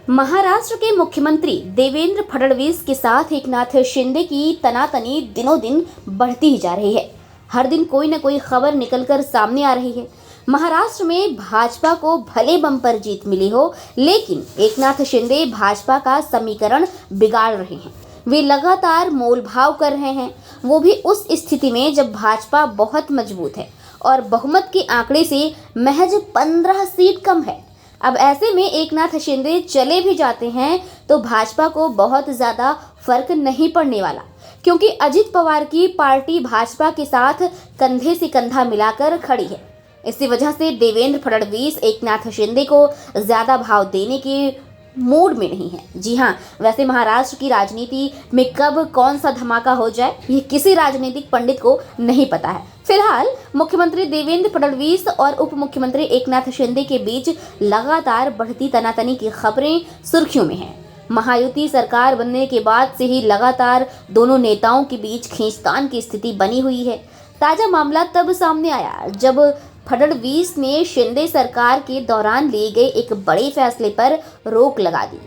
महाराष्ट्र के मुख्यमंत्री देवेंद्र फडणवीस के साथ एकनाथ शिंदे की तनातनी दिनों दिन बढ़ती ही जा रही है। हर दिन कोई न कोई खबर निकलकर सामने आ रही है। महाराष्ट्र में भाजपा को भले बम्पर जीत मिली हो, लेकिन एकनाथ शिंदे भाजपा का समीकरण बिगाड़ रहे हैं। वे लगातार मोलभाव कर रहे हैं, वो भी उस स्थिति में जब भाजपा बहुत मजबूत है और बहुमत के आंकड़े से महज 15 सीट कम है। अब ऐसे में एकनाथ शिंदे चले भी जाते हैं तो भाजपा को बहुत ज़्यादा फर्क नहीं पड़ने वाला, क्योंकि अजित पवार की पार्टी भाजपा के साथ कंधे से कंधा मिलाकर खड़ी है। इसी वजह से देवेंद्र फडणवीस एकनाथ शिंदे को ज़्यादा भाव देने के मूड में नहीं है। जी हाँ, वैसे महाराष्ट्र की राजनीति में कब कौन सा धमाका हो जाए, ये किसी राजनीतिक पंडित को नहीं पता है। फिलहाल मुख्यमंत्री देवेंद्र फडणवीस और उप मुख्यमंत्री एकनाथ शिंदे के बीच लगातार बढ़ती तनातनी की खबरें सुर्खियों में हैं। महायुति सरकार बनने के बाद से ही लगातार दोनों नेताओं के बीच खींचतान की स्थिति बनी हुई है। ताजा मामला तब सामने आया जब फडणवीस ने शिंदे सरकार के दौरान लिए गए एक बड़े फैसले पर रोक लगा दी।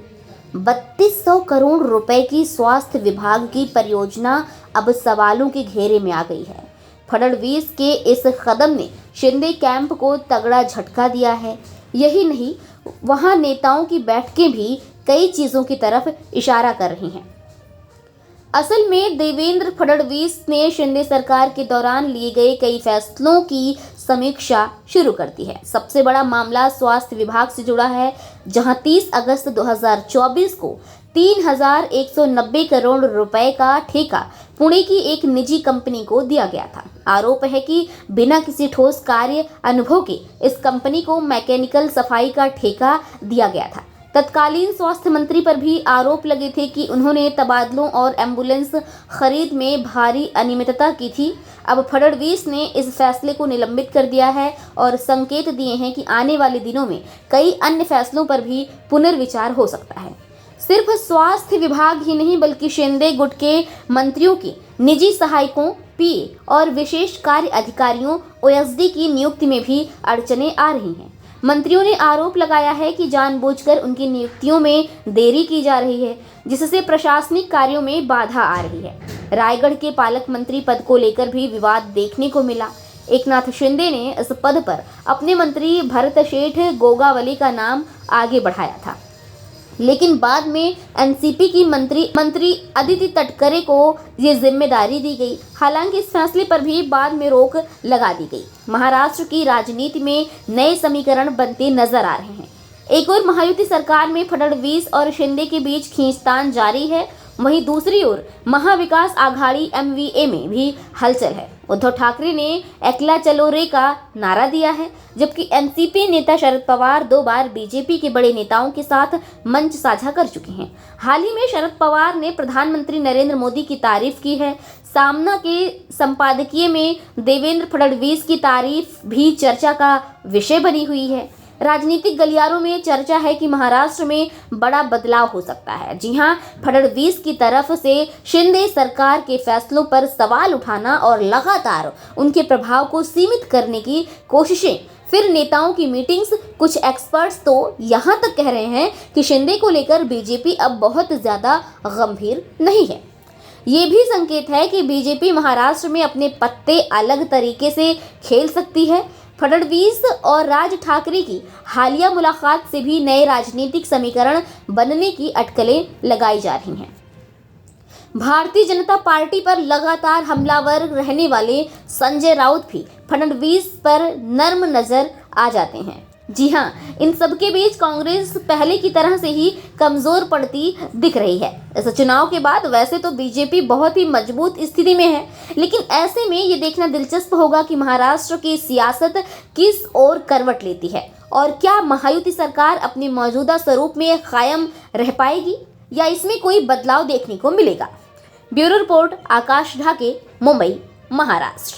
3200 करोड़ रुपए की स्वास्थ्य विभाग की परियोजना अब सवालों के घेरे में आ गई है। फडणवीस के इस कदम ने शिंदे कैंप को तगड़ा झटका दिया है। यही नहीं, वहां नेताओं की बैठकें भी कई चीजों की तरफ इशारा कर रही हैं। असल में देवेंद्र फडणवीस ने शिंदे सरकार के दौरान लिए गए कई फैसलों की समीक्षा शुरू कर दी है। सबसे बड़ा मामला स्वास्थ्य विभाग से जुड़ा है, जहां 30 अगस्त 2024 को 3190 करोड़ रुपए का ठेका पुणे की एक निजी कंपनी को दिया गया था। आरोप है कि बिना किसी ठोस कार्य अनुभव के इस कंपनी को मैकेनिकल सफाई का ठेका दिया गया था। तत्कालीन स्वास्थ्य मंत्री पर भी आरोप लगे थे कि उन्होंने तबादलों और एम्बुलेंस खरीद में भारी अनियमितता की थी। अब फडणवीस ने इस फैसले को निलंबित कर दिया है और संकेत दिए हैं कि आने वाले दिनों में कई अन्य फैसलों पर भी पुनर्विचार हो सकता है। सिर्फ स्वास्थ्य विभाग ही नहीं, बल्कि शिंदे गुट के मंत्रियों की निजी सहायकों, पीए और विशेष कार्य अधिकारियों ओएसडी की नियुक्ति में भी अड़चनें आ रही हैं। मंत्रियों ने आरोप लगाया है कि जानबूझकर उनकी नियुक्तियों में देरी की जा रही है, जिससे प्रशासनिक कार्यों में बाधा आ रही है। रायगढ़ के पालक मंत्री पद को लेकर भी विवाद देखने को मिला। एकनाथ शिंदे ने इस पद पर अपने मंत्री भरत शेठ गोगावले का नाम आगे बढ़ाया था, लेकिन बाद में एनसीपी की मंत्री अदिति तटकरे को ये जिम्मेदारी दी गई। हालांकि इस फैसले पर भी बाद में रोक लगा दी गई। महाराष्ट्र की राजनीति में नए समीकरण बनते नजर आ रहे हैं। एक ओर महायुति सरकार में फडणवीस और शिंदे के बीच खींचतान जारी है, वहीं दूसरी ओर महाविकास आघाड़ी एमवीए में भी हलचल है। उद्धव ठाकरे ने एकला चलो रे का नारा दिया है, जबकि एनसीपी नेता शरद पवार 2 बार बीजेपी के बड़े नेताओं के साथ मंच साझा कर चुके हैं। हाल ही में शरद पवार ने प्रधानमंत्री नरेंद्र मोदी की तारीफ की है। सामना के संपादकीय में देवेंद्र फडणवीस की तारीफ भी चर्चा का विषय बनी हुई है। राजनीतिक गलियारों में चर्चा है कि महाराष्ट्र में बड़ा बदलाव हो सकता है। जी हां, फडणवीस की तरफ से शिंदे सरकार के फैसलों पर सवाल उठाना और लगातार उनके प्रभाव को सीमित करने की कोशिशें, फिर नेताओं की मीटिंग्स। कुछ एक्सपर्ट्स तो यहां तक कह रहे हैं कि शिंदे को लेकर बीजेपी अब बहुत ज़्यादा गंभीर नहीं है। ये भी संकेत है कि बीजेपी महाराष्ट्र में अपने पत्ते अलग तरीके से खेल सकती है। फडणवीस और राज ठाकरे की हालिया मुलाकात से भी नए राजनीतिक समीकरण बनने की अटकलें लगाई जा रही हैं। भारतीय जनता पार्टी पर लगातार हमलावर रहने वाले संजय राउत भी फडणवीस पर नर्म नजर आ जाते हैं। जी हाँ, इन सब के बीच कांग्रेस पहले की तरह से ही कमजोर पड़ती दिख रही है। इस चुनाव के बाद वैसे तो बीजेपी बहुत ही मजबूत स्थिति में है, लेकिन ऐसे में ये देखना दिलचस्प होगा कि महाराष्ट्र की सियासत किस ओर करवट लेती है और क्या महायुति सरकार अपने मौजूदा स्वरूप में कायम रह पाएगी या इसमें कोई बदलाव देखने को मिलेगा। ब्यूरो रिपोर्ट, आकाश ढाके, मुंबई, महाराष्ट्र।